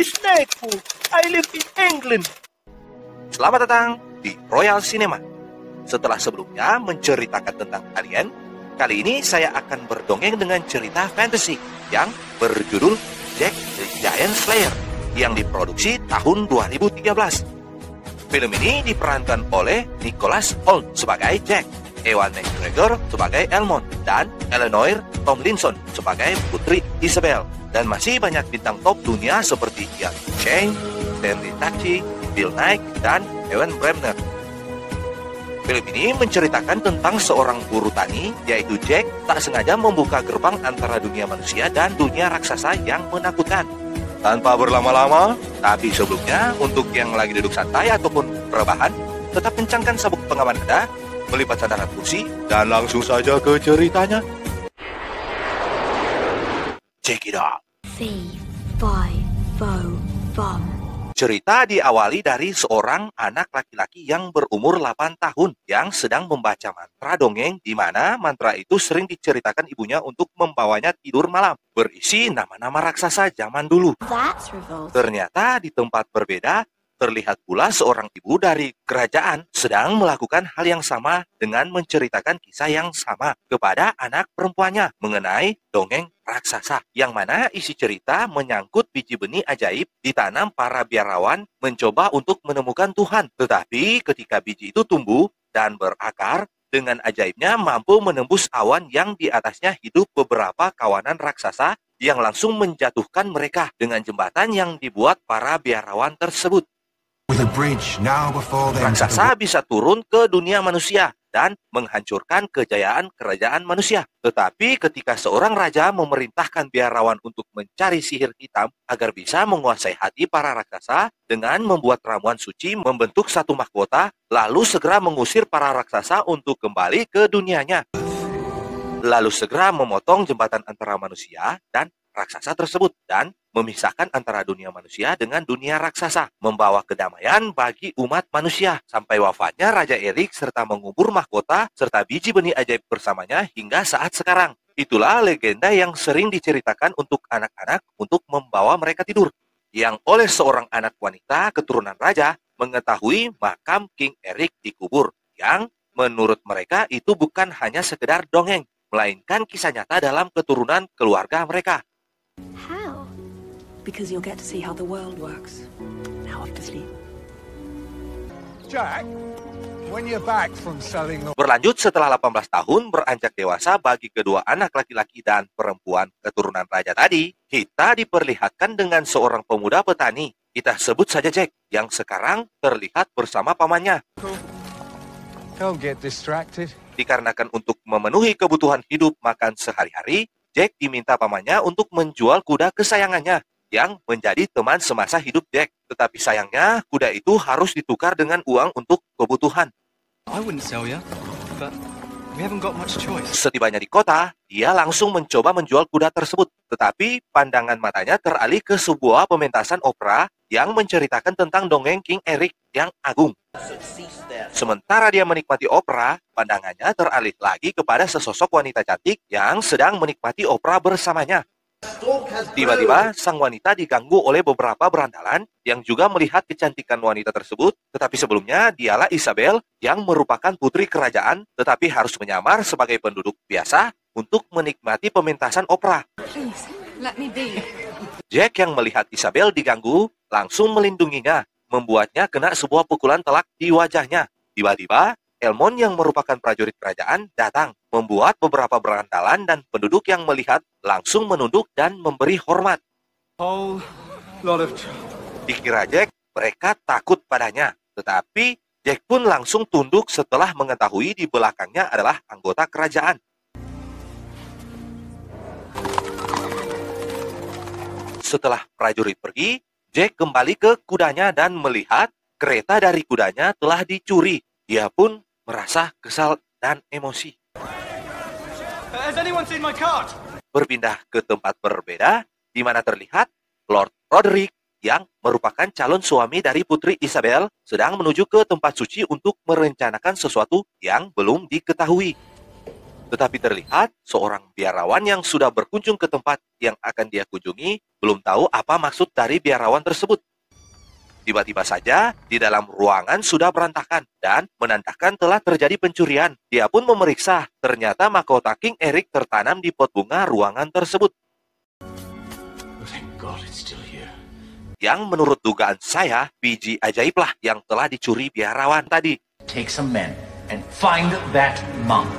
is Snakefu. I live in England. Selamat datang di Royal Cinema. Setelah sebelumnya menceritakan tentang alien, kali ini saya akan berdongeng dengan cerita fantasy yang berjudul Jack the Giant Slayer yang diproduksi tahun 2013. Film ini diperankan oleh Nicholas Hoult sebagai Jack, Ewan McGregor sebagai Elmond, dan Eleanor Tomlinson sebagai Putri Isabel. Dan masih banyak bintang top dunia seperti Ian McShane, Stanley Tucci, Bill Nighy, dan Ewan Bremner. Film ini menceritakan tentang seorang buruh tani, yaitu Jack, tak sengaja membuka gerbang antara dunia manusia dan dunia raksasa yang menakutkan. Tanpa berlama-lama, tapi sebelumnya, untuk yang lagi duduk santai ataupun rebahan, tetap kencangkan sabuk pengaman Anda, melipat sandaran kursi, dan langsung saja ke ceritanya. Check it out. Cerita diawali dari seorang anak laki-laki yang berumur 8 tahun yang sedang membaca mantra dongeng, di mana mantra itu sering diceritakan ibunya untuk membawanya tidur malam, berisi nama-nama raksasa zaman dulu. Ternyata di tempat berbeda, terlihat pula seorang ibu dari kerajaan sedang melakukan hal yang sama dengan menceritakan kisah yang sama kepada anak perempuannya mengenai dongeng raksasa, yang mana isi cerita menyangkut biji benih ajaib ditanam para biarawan mencoba untuk menemukan Tuhan. Tetapi ketika biji itu tumbuh dan berakar, dengan ajaibnya mampu menembus awan yang di atasnya hidup beberapa kawanan raksasa yang langsung menjatuhkan mereka dengan jembatan yang dibuat para biarawan tersebut. Raksasa bisa turun ke dunia manusia dan menghancurkan kejayaan kerajaan manusia. Tetapi ketika seorang raja memerintahkan biarawan untuk mencari sihir hitam agar bisa menguasai hati para raksasa dengan membuat ramuan suci, membentuk satu mahkota, lalu segera mengusir para raksasa untuk kembali ke dunianya. Lalu segera memotong jembatan antara manusia dan raksasa tersebut dan memisahkan antara dunia manusia dengan dunia raksasa, membawa kedamaian bagi umat manusia sampai wafatnya Raja Erik serta mengubur mahkota serta biji benih ajaib bersamanya hingga saat sekarang. Itulah legenda yang sering diceritakan untuk anak-anak untuk membawa mereka tidur, yang oleh seorang anak wanita keturunan raja mengetahui makam King Erik dikubur, yang menurut mereka itu bukan hanya sekedar dongeng, melainkan kisah nyata dalam keturunan keluarga mereka. How? Because you'll get to see how the world works. Now off to sleep. Jack, when you're back from selling the... Berlanjut setelah 18 tahun beranjak dewasa bagi kedua anak laki-laki dan perempuan keturunan raja tadi, kita diperlihatkan dengan seorang pemuda petani. Kita sebut saja Jack, yang sekarang terlihat bersama pamannya. Don't get distracted. Dikarenakan untuk memenuhi kebutuhan hidup makan sehari-hari, Jack diminta pamannya untuk menjual kuda kesayangannya yang menjadi teman semasa hidup Jack. Tetapi sayangnya, kuda itu harus ditukar dengan uang untuk kebutuhan. Setibanya di kota, dia langsung mencoba menjual kuda tersebut. Tetapi pandangan matanya teralih ke sebuah pementasan opera yang menceritakan tentang dongeng King Erik yang agung. Sementara dia menikmati opera, pandangannya teralih lagi kepada sesosok wanita cantik yang sedang menikmati opera bersamanya. Tiba-tiba, sang wanita diganggu oleh beberapa berandalan yang juga melihat kecantikan wanita tersebut. Tetapi sebelumnya, dialah Isabel yang merupakan putri kerajaan, tetapi harus menyamar sebagai penduduk biasa untuk menikmati pementasan opera. Jack yang melihat Isabel diganggu, langsung melindunginya, membuatnya kena sebuah pukulan telak di wajahnya. Tiba-tiba, Elmond yang merupakan prajurit kerajaan datang, membuat beberapa berandalan dan penduduk yang melihat langsung menunduk dan memberi hormat. Dikira Jack, mereka takut padanya. Tetapi Jack pun langsung tunduk setelah mengetahui di belakangnya adalah anggota kerajaan. Setelah prajurit pergi, Jack kembali ke kudanya dan melihat kereta dari kudanya telah dicuri. Dia pun merasa kesal dan emosi. Berpindah ke tempat berbeda, di mana terlihat Lord Roderick yang merupakan calon suami dari Putri Isabel sedang menuju ke tempat suci untuk merencanakan sesuatu yang belum diketahui. Tetapi terlihat seorang biarawan yang sudah berkunjung ke tempat yang akan dia kunjungi belum tahu apa maksud dari biarawan tersebut. Tiba-tiba saja, di dalam ruangan sudah berantakan dan menandakan telah terjadi pencurian. Dia pun memeriksa, ternyata mahkota King Eric tertanam di pot bunga ruangan tersebut. Thank God it's still here. Yang menurut dugaan saya, biji ajaiblah yang telah dicuri biarawan tadi. Take some men and find that monk.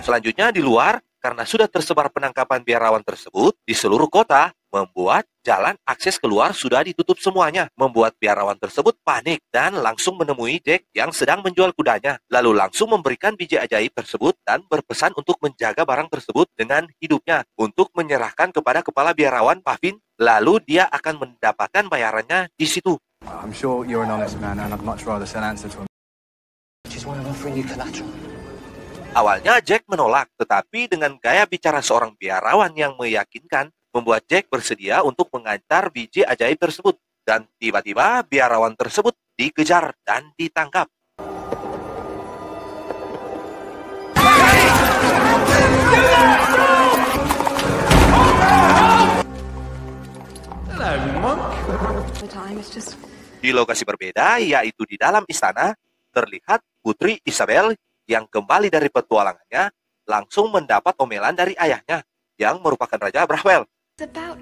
Selanjutnya di luar, karena sudah tersebar penangkapan biarawan tersebut di seluruh kota, membuat jalan akses keluar sudah ditutup semuanya. Membuat biarawan tersebut panik dan langsung menemui Jack yang sedang menjual kudanya. Lalu langsung memberikan biji ajaib tersebut dan berpesan untuk menjaga barang tersebut dengan hidupnya untuk menyerahkan kepada kepala biarawan Pavin. Lalu dia akan mendapatkan bayarannya di situ. I'm sure you're an honest man, and I'd much rather sell answer to him. Which is why I'm offering you collateral. Awalnya Jack menolak, tetapi dengan gaya bicara seorang biarawan yang meyakinkan, membuat Jack bersedia untuk mengantar biji ajaib tersebut. Dan tiba-tiba biarawan tersebut dikejar dan ditangkap. The time is just... Di lokasi berbeda, yaitu di dalam istana, terlihat Putri Isabel yang kembali dari petualangannya langsung mendapat omelan dari ayahnya yang merupakan Raja Brahwell. It's about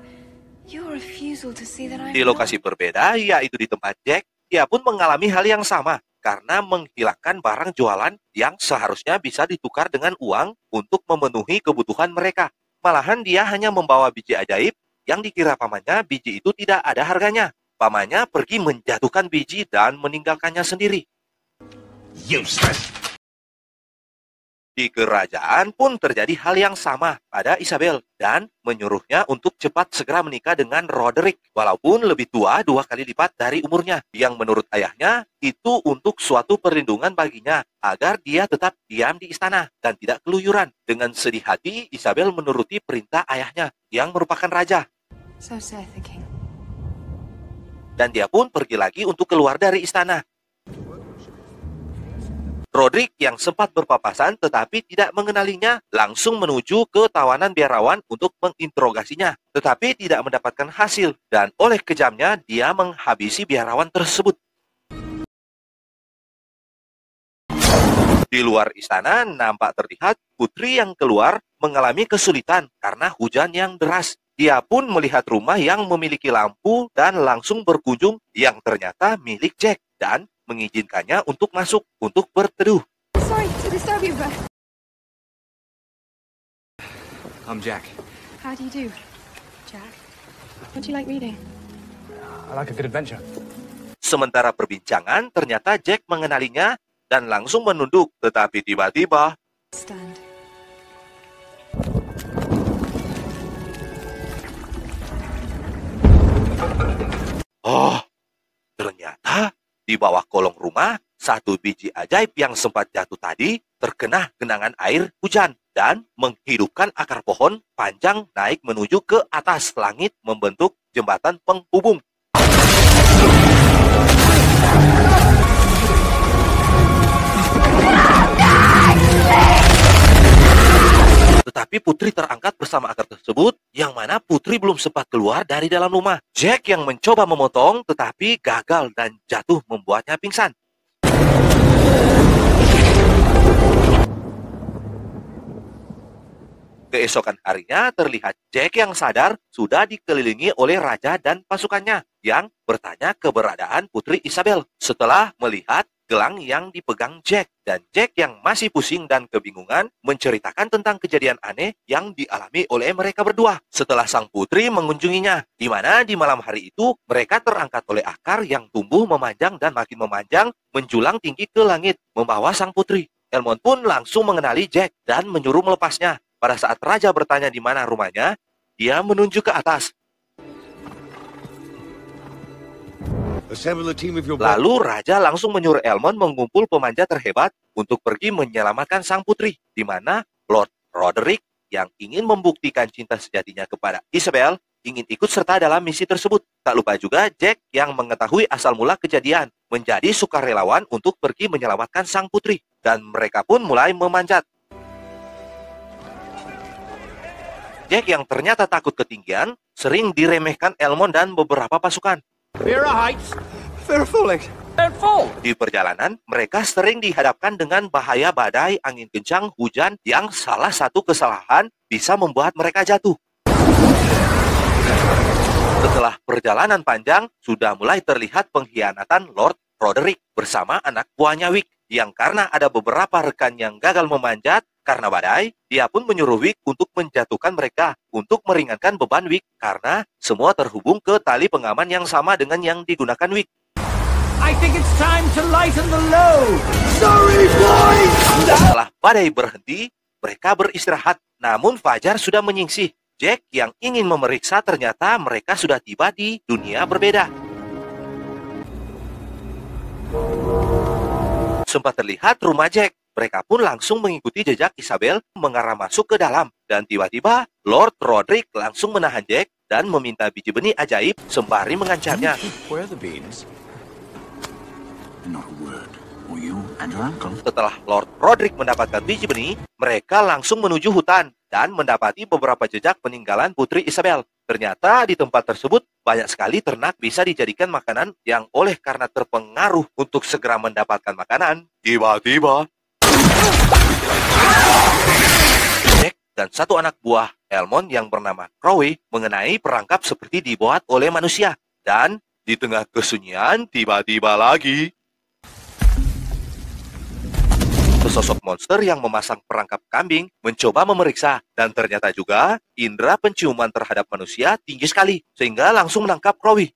your refusal to see that I'm Di lokasi berbeda, yaitu di tempat Jack, dia pun mengalami hal yang sama karena menghilangkan barang jualan yang seharusnya bisa ditukar dengan uang untuk memenuhi kebutuhan mereka. Malahan dia hanya membawa biji ajaib yang dikira pamannya biji itu tidak ada harganya. Pamannya pergi menjatuhkan biji dan meninggalkannya sendiri. Useless. Di kerajaan pun terjadi hal yang sama pada Isabel dan menyuruhnya untuk cepat segera menikah dengan Roderick walaupun lebih tua 2 kali lipat dari umurnya, yang menurut ayahnya itu untuk suatu perlindungan baginya agar dia tetap diam di istana dan tidak keluyuran. Dengan sedih hati Isabel menuruti perintah ayahnya yang merupakan raja. So sad thinking. Dan dia pun pergi lagi untuk keluar dari istana. Roderick yang sempat berpapasan tetapi tidak mengenalinya langsung menuju ke tawanan biarawan untuk menginterogasinya. Tetapi tidak mendapatkan hasil dan oleh kejamnya dia menghabisi biarawan tersebut. Di luar istana nampak terlihat putri yang keluar mengalami kesulitan karena hujan yang deras. Dia pun melihat rumah yang memiliki lampu dan langsung berkunjung yang ternyata milik Jack dan mengizinkannya untuk masuk untuk berteduh. Sorry to disturb you, but I'm Jack. how do you do, Jack? What do you like reading? I like a good adventure. Sementara perbincangan, ternyata Jack mengenalinya dan langsung menunduk, tetapi tiba-tiba Stand. oh, ternyata di bawah kolong rumah, satu biji ajaib yang sempat jatuh tadi terkena genangan air hujan dan menghidupkan akar pohon panjang naik menuju ke atas langit membentuk jembatan penghubung. Tetapi Putri terangkat bersama akar tersebut, yang mana Putri belum sempat keluar dari dalam rumah. Jack yang mencoba memotong, tetapi gagal dan jatuh membuatnya pingsan. Keesokan harinya terlihat Jack yang sadar sudah dikelilingi oleh raja dan pasukannya yang bertanya keberadaan Putri Isabel setelah melihat gelang yang dipegang Jack. Dan Jack yang masih pusing dan kebingungan menceritakan tentang kejadian aneh yang dialami oleh mereka berdua setelah sang putri mengunjunginya, di mana di malam hari itu mereka terangkat oleh akar yang tumbuh memanjang dan makin memanjang menjulang tinggi ke langit membawa sang putri. Elmond pun langsung mengenali Jack dan menyuruh melepasnya. Pada saat raja bertanya di mana rumahnya, dia menunjuk ke atas. Assemble a team of your Lalu raja langsung menyuruh Elmond mengumpul pemanjat terhebat untuk pergi menyelamatkan sang putri, di mana Lord Roderick yang ingin membuktikan cinta sejatinya kepada Isabel ingin ikut serta dalam misi tersebut. Tak lupa juga Jack yang mengetahui asal mula kejadian menjadi sukarelawan untuk pergi menyelamatkan sang putri, dan mereka pun mulai memanjat. Jack yang ternyata takut ketinggian sering diremehkan Elmond dan beberapa pasukan. Fear of heights. Fear of falling. Don't fall. Di perjalanan, mereka sering dihadapkan dengan bahaya badai, angin kencang, hujan yang salah satu kesalahan bisa membuat mereka jatuh. Setelah perjalanan panjang, sudah mulai terlihat pengkhianatan Lord Roderick bersama anak buahnya Wick, yang karena ada beberapa rekan yang gagal memanjat karena badai, dia pun menyuruh Wick untuk menjatuhkan mereka untuk meringankan beban Wick karena semua terhubung ke tali pengaman yang sama dengan yang digunakan Wick. I think it's time to lighten the load. Setelah badai berhenti, mereka beristirahat. Namun fajar sudah menyingsing. Jack yang ingin memeriksa ternyata mereka sudah tiba di dunia berbeda. Sempat terlihat rumah Jack. Mereka pun langsung mengikuti jejak Isabel mengarah masuk ke dalam. Dan tiba-tiba Lord Roderick langsung menahan Jack dan meminta biji benih ajaib sembari mengancamnya. Where are the beans? Not a word. Or you and your uncle. Setelah Lord Roderick mendapatkan biji benih, mereka langsung menuju hutan dan mendapati beberapa jejak peninggalan Putri Isabel. Ternyata di tempat tersebut banyak sekali ternak bisa dijadikan makanan yang oleh karena terpengaruh untuk segera mendapatkan makanan. Tiba-tiba Jack dan satu anak buah Elmond yang bernama Crowley mengenai perangkap seperti dibuat oleh manusia. Dan di tengah kesunyian tiba-tiba lagi sesosok monster yang memasang perangkap kambing mencoba memeriksa, dan ternyata juga indera penciuman terhadap manusia tinggi sekali sehingga langsung menangkap Crowley.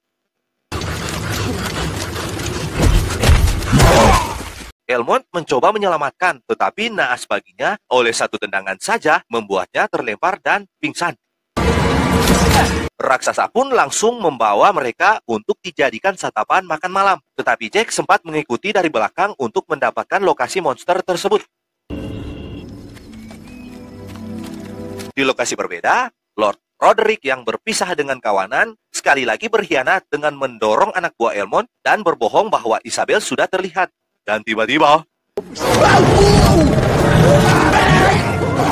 Elmond mencoba menyelamatkan, tetapi naas baginya oleh satu tendangan saja membuatnya terlempar dan pingsan. Raksasa pun langsung membawa mereka untuk dijadikan santapan makan malam. Tetapi Jack sempat mengikuti dari belakang untuk mendapatkan lokasi monster tersebut. Di lokasi berbeda, Lord Roderick yang berpisah dengan kawanan sekali lagi berkhianat dengan mendorong anak buah Elmond dan berbohong bahwa Isabel sudah terlihat. Dan tiba-tiba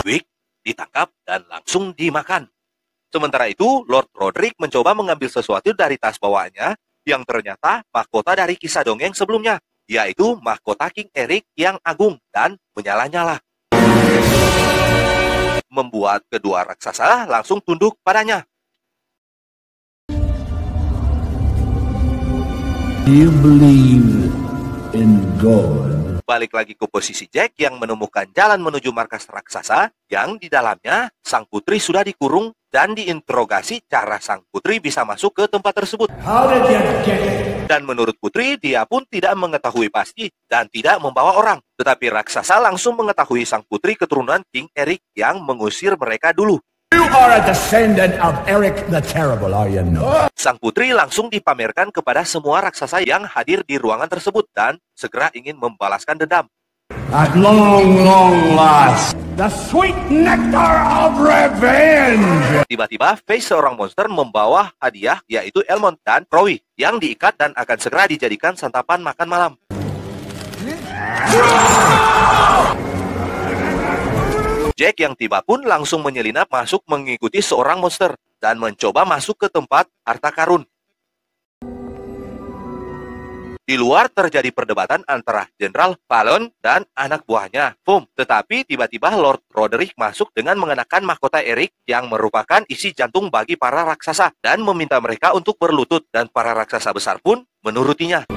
Wick ditangkap dan langsung dimakan. Sementara itu, Lord Roderick mencoba mengambil sesuatu dari tas bawaannya yang ternyata mahkota dari kisah dongeng sebelumnya, yaitu mahkota King Eric yang agung dan menyala-nyala. Membuat kedua raksasa langsung tunduk padanya. You believe in God? Balik lagi ke posisi Jack yang menemukan jalan menuju markas raksasa yang di dalamnya sang putri sudah dikurung dan diinterogasi cara sang putri bisa masuk ke tempat tersebut. How did you get it? Dan menurut putri, dia pun tidak mengetahui pasti dan tidak membawa orang. Tetapi raksasa langsung mengetahui sang putri keturunan King Eric yang mengusir mereka dulu. You are a descendant of Eric the Terrible, are you not? Sang putri langsung dipamerkan kepada semua raksasa yang hadir di ruangan tersebut dan segera ingin membalaskan dendam. At long, long last, the sweet nectar of revenge! Tiba-tiba, face seorang monster membawa hadiah yaitu Elmond dan Crowley yang diikat dan akan segera dijadikan santapan makan malam. Jack yang tiba pun langsung menyelinap masuk mengikuti seorang monster dan mencoba masuk ke tempat harta karun. Di luar terjadi perdebatan antara Jenderal Fallon dan anak buahnya, Foom. Tetapi tiba-tiba Lord Roderick masuk dengan mengenakan mahkota Eric yang merupakan isi jantung bagi para raksasa dan meminta mereka untuk berlutut, dan para raksasa besar pun menurutinya.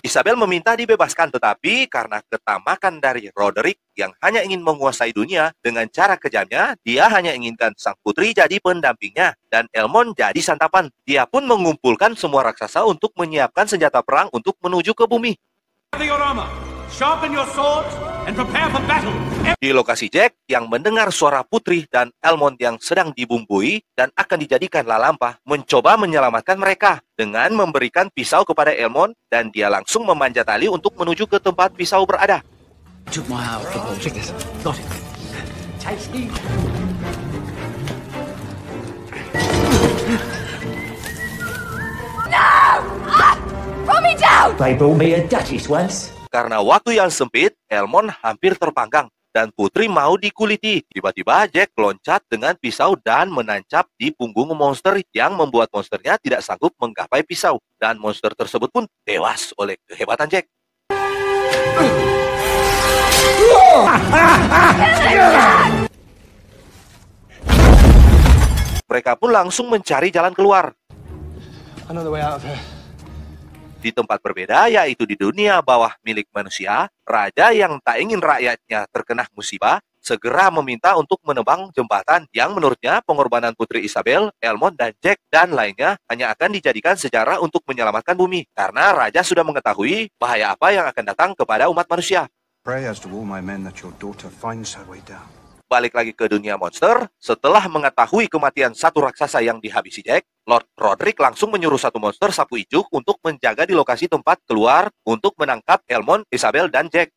Isabel meminta dibebaskan, tetapi karena ketamakan dari Roderick yang hanya ingin menguasai dunia dengan cara kejamnya, dia hanya inginkan sang putri jadi pendampingnya dan Elmond jadi santapan. Dia pun mengumpulkan semua raksasa untuk menyiapkan senjata perang untuk menuju ke bumi. Di lokasi Jack yang mendengar suara putri dan Elmond yang sedang dibumbui dan akan dijadikan lalampah, mencoba menyelamatkan mereka dengan memberikan pisau kepada Elmond dan dia langsung memanjat tali untuk menuju ke tempat pisau berada. Took my eye off the ball. Check this. Got it. Tasty. Put me down! They brought me a duchess once. Karena waktu yang sempit, Elmond hampir terpanggang dan putri mau dikuliti. Tiba-tiba Jack loncat dengan pisau dan menancap di punggung monster yang membuat monsternya tidak sanggup menggapai pisau. Dan monster tersebut pun tewas oleh kehebatan Jack. Mereka pun langsung mencari jalan keluar. Another way out of here. Di tempat berbeda, yaitu di dunia bawah milik manusia, raja yang tak ingin rakyatnya terkena musibah segera meminta untuk menebang jembatan yang menurutnya pengorbanan Putri Isabel, Elmond, dan Jack dan lainnya hanya akan dijadikan sejarah untuk menyelamatkan bumi. Karena raja sudah mengetahui bahaya apa yang akan datang kepada umat manusia. Pray as to all my men that your daughter finds her way down. Balik lagi ke dunia monster, setelah mengetahui kematian satu raksasa yang dihabisi Jack, Lord Roderick langsung menyuruh satu monster sapu ijuk untuk menjaga di lokasi tempat keluar untuk menangkap Elmond, Isabel, dan Jack.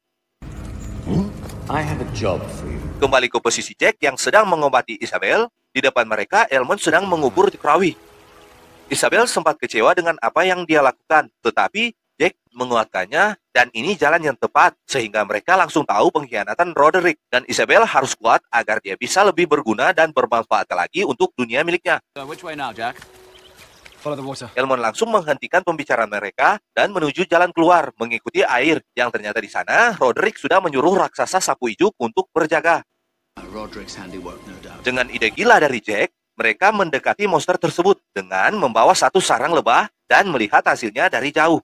I have a job for you. Kembali ke posisi Jack yang sedang mengobati Isabel, di depan mereka Elmond sedang mengubur Krawi. Isabel sempat kecewa dengan apa yang dia lakukan, tetapi Jack menguatkannya dan ini jalan yang tepat sehingga mereka langsung tahu pengkhianatan Roderick dan Isabel harus kuat agar dia bisa lebih berguna dan bermanfaat lagi untuk dunia miliknya. Which way now, Jack? Follow the water. Elmond langsung menghentikan pembicaraan mereka dan menuju jalan keluar mengikuti air yang ternyata di sana Roderick sudah menyuruh raksasa sapu ijuk untuk berjaga. Roderick's handiwork, no doubt. Dengan ide gila dari Jack, mereka mendekati monster tersebut dengan membawa satu sarang lebah dan melihat hasilnya dari jauh.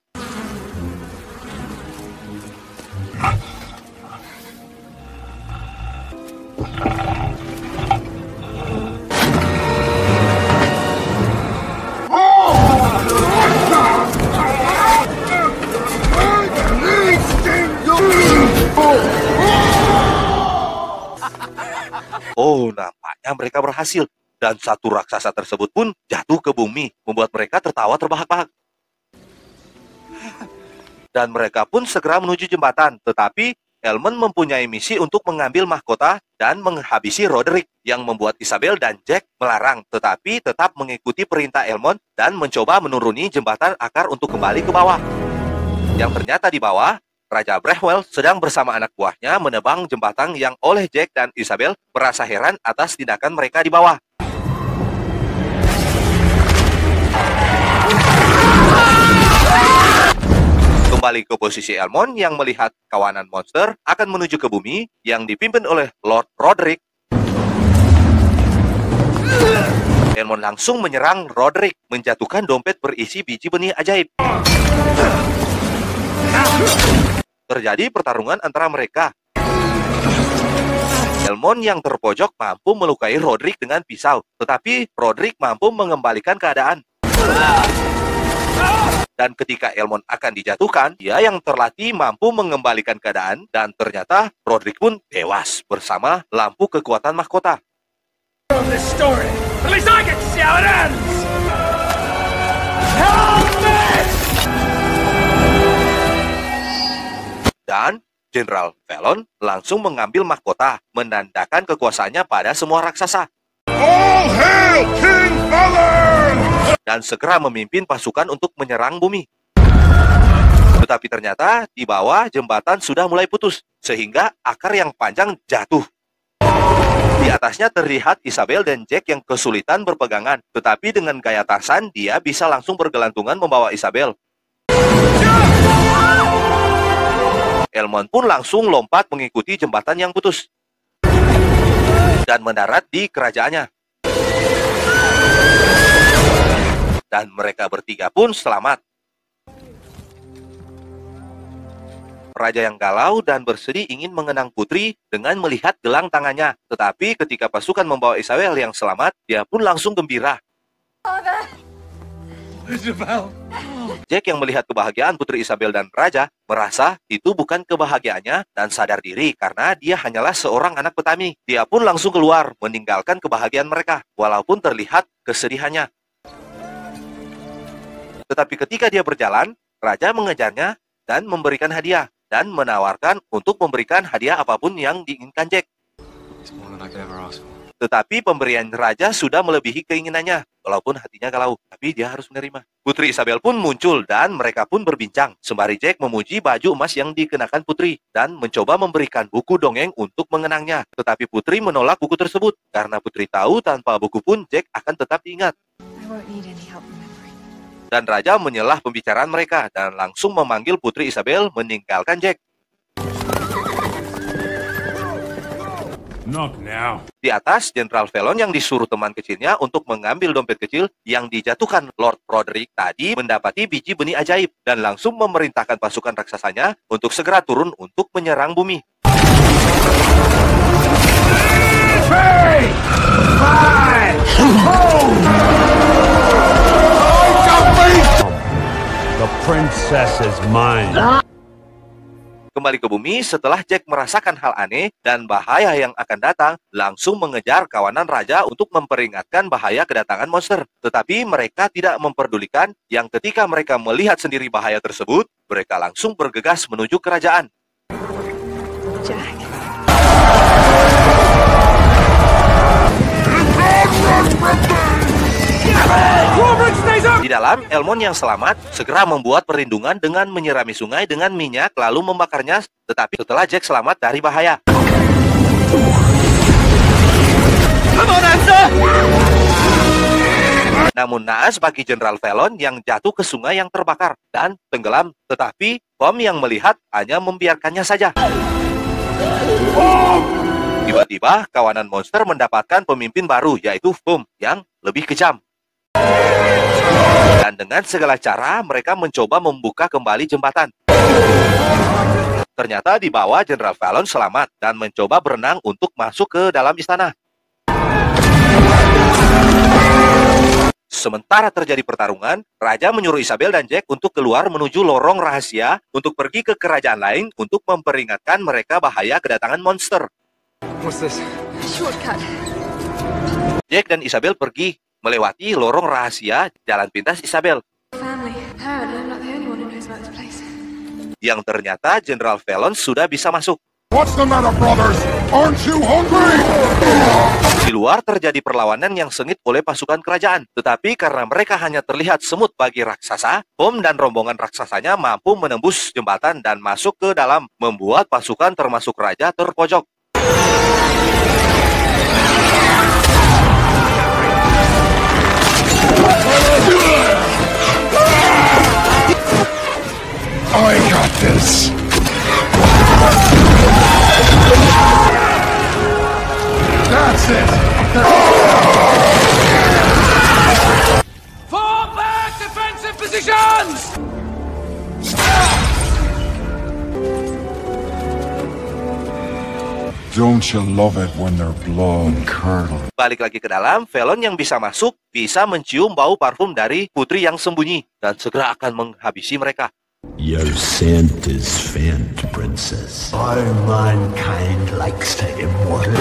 Oh, nampaknya mereka berhasil. Dan satu raksasa tersebut pun jatuh ke bumi, membuat mereka tertawa terbahak-bahak. Dan mereka pun segera menuju jembatan, tetapi Elmond mempunyai misi untuk mengambil mahkota dan menghabisi Roderick, yang membuat Isabel dan Jack melarang, tetapi tetap mengikuti perintah Elmond dan mencoba menuruni jembatan akar untuk kembali ke bawah. Yang ternyata di bawah, Raja Brehwell sedang bersama anak buahnya menebang jembatan yang oleh Jack dan Isabel merasa heran atas tindakan mereka di bawah. Kembali ke posisi Elmond yang melihat kawanan monster akan menuju ke bumi yang dipimpin oleh Lord Roderick. Elmond langsung menyerang Roderick, menjatuhkan dompet berisi biji benih ajaib. Terjadi pertarungan antara mereka. Elmond yang terpojok mampu melukai Roderick dengan pisau, tetapi Roderick mampu mengembalikan keadaan. Dan ketika Elmond akan dijatuhkan, dia yang terlatih mampu mengembalikan keadaan, dan ternyata Roderick pun tewas bersama lampu kekuatan mahkota. This story. At least I get to see how it ends. Help me! Dan Jenderal Vallon langsung mengambil mahkota, menandakan kekuasaannya pada semua raksasa. All hail King Vallon! Dan segera memimpin pasukan untuk menyerang bumi. Tetapi ternyata di bawah jembatan sudah mulai putus, sehingga akar yang panjang jatuh. Di atasnya terlihat Isabel dan Jack yang kesulitan berpegangan, tetapi dengan gaya Tarzan dia bisa langsung bergelantungan membawa Isabel. Elmond pun langsung lompat mengikuti jembatan yang putus dan mendarat di kerajaannya. Dan mereka bertiga pun selamat. Raja yang galau dan bersedih ingin mengenang putri dengan melihat gelang tangannya. Tetapi ketika pasukan membawa Isabel yang selamat, dia pun langsung gembira. Isabel! Jack yang melihat kebahagiaan Putri Isabel dan Raja merasa itu bukan kebahagiaannya dan sadar diri karena dia hanyalah seorang anak petani. Dia pun langsung keluar meninggalkan kebahagiaan mereka walaupun terlihat kesedihannya. Tetapi ketika dia berjalan, Raja mengejarnya dan memberikan hadiah dan menawarkan untuk memberikan hadiah apapun yang diinginkan Jack. Tetapi pemberian raja sudah melebihi keinginannya, walaupun hatinya galau, tapi dia harus menerima. Putri Isabel pun muncul dan mereka pun berbincang, sembari Jack memuji baju emas yang dikenakan putri dan mencoba memberikan buku dongeng untuk mengenangnya. Tetapi putri menolak buku tersebut karena putri tahu tanpa buku pun Jack akan tetap diingat. I won't need any help remembering. Dan raja menyelah pembicaraan mereka dan langsung memanggil Putri Isabel meninggalkan Jack. Knock now. Di atas, Jenderal Velon yang disuruh teman kecilnya untuk mengambil dompet kecil yang dijatuhkan Lord Roderick tadi mendapati biji benih ajaib dan langsung memerintahkan pasukan raksasanya untuk segera turun untuk menyerang bumi. Hey! Five! The princess is mine. Kembali ke bumi setelah Jack merasakan hal aneh dan bahaya yang akan datang, langsung mengejar kawanan raja untuk memperingatkan bahaya kedatangan monster. Tetapi mereka tidak memperdulikan yang ketika mereka melihat sendiri bahaya tersebut, mereka langsung bergegas menuju kerajaan. Jack. Di dalam, Elmond yang selamat segera membuat perlindungan dengan menyirami sungai dengan minyak lalu membakarnya, tetapi setelah Jack selamat dari bahaya. Namun naas bagi Jenderal Velon yang jatuh ke sungai yang terbakar dan tenggelam, tetapi Pom yang melihat hanya membiarkannya saja. Tiba-tiba kawanan monster mendapatkan pemimpin baru, yaitu Pom yang lebih kejam. Dan dengan segala cara mereka mencoba membuka kembali jembatan. Ternyata di bawah Jenderal Velon selamat dan mencoba berenang untuk masuk ke dalam istana. Sementara terjadi pertarungan, Raja menyuruh Isabel dan Jack untuk keluar menuju lorong rahasia untuk pergi ke kerajaan lain untuk memperingatkan mereka bahaya kedatangan monster. What's this? Shortcut. Jack dan Isabel pergi melewati lorong rahasia jalan pintas Isabel, Family. Apparently, I'm not the only one who knows about this place. yang ternyata Jenderal Velon sudah bisa masuk. What's the matter, brothers? Aren't you hungry? Di luar terjadi perlawanan yang sengit oleh pasukan kerajaan, tetapi karena mereka hanya terlihat semut bagi raksasa, Pom dan rombongan raksasanya mampu menembus jembatan dan masuk ke dalam, membuat pasukan termasuk raja terpojok. I got this. That's it. Fall back! Defensive positions! Don't you love it when their blood curdles? Balik lagi ke dalam, Velon yang bisa masuk bisa mencium bau parfum dari putri yang sembunyi dan segera akan menghabisi mereka. Your scent is faint, princess. All mankind likes to immortal.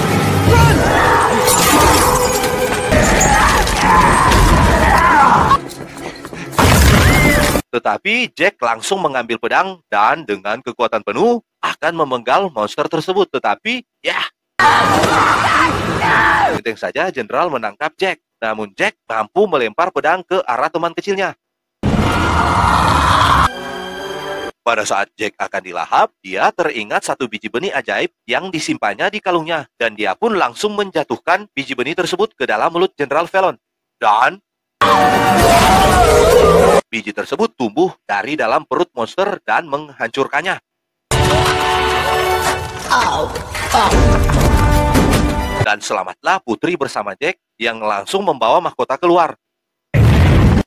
Tetapi Jack langsung mengambil pedang dan dengan kekuatan penuh akan memenggal monster tersebut. Tetapi, ya, penting saja Jenderal menangkap Jack. Namun Jack mampu melempar pedang ke arah teman kecilnya. Pada saat Jack akan dilahap, dia teringat satu biji benih ajaib yang disimpannya di kalungnya. Dan dia pun langsung menjatuhkan biji benih tersebut ke dalam mulut Jenderal Velon. Dan biji tersebut tumbuh dari dalam perut monster dan menghancurkannya. Dan selamatlah putri bersama Jack yang langsung membawa mahkota keluar.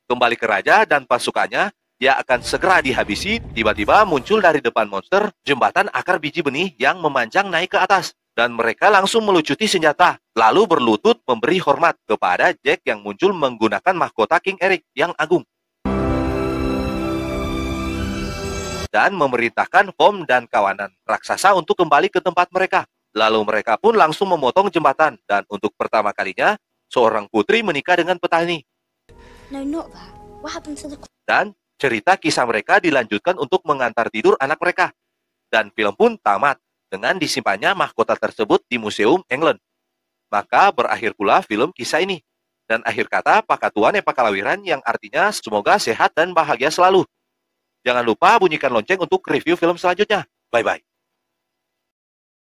Kembali ke raja dan pasukannya, dia akan segera dihabisi. Tiba-tiba muncul dari depan monster jembatan akar biji benih yang memanjang naik ke atas. Dan mereka langsung melucuti senjata, lalu berlutut memberi hormat kepada Jack yang muncul menggunakan mahkota King Eric yang agung. Dan memerintahkan Pom dan kawanan raksasa untuk kembali ke tempat mereka. Lalu mereka pun langsung memotong jembatan. Dan untuk pertama kalinya, seorang putri menikah dengan petani. No, not that. What happened to the... Dan cerita kisah mereka dilanjutkan untuk mengantar tidur anak mereka. Dan film pun tamat dengan disimpannya mahkota tersebut di Museum England. Maka berakhir pula film kisah ini. Dan akhir kata pakatuan pakalawiran yang artinya semoga sehat dan bahagia selalu. Jangan lupa bunyikan lonceng untuk review film selanjutnya. Bye-bye.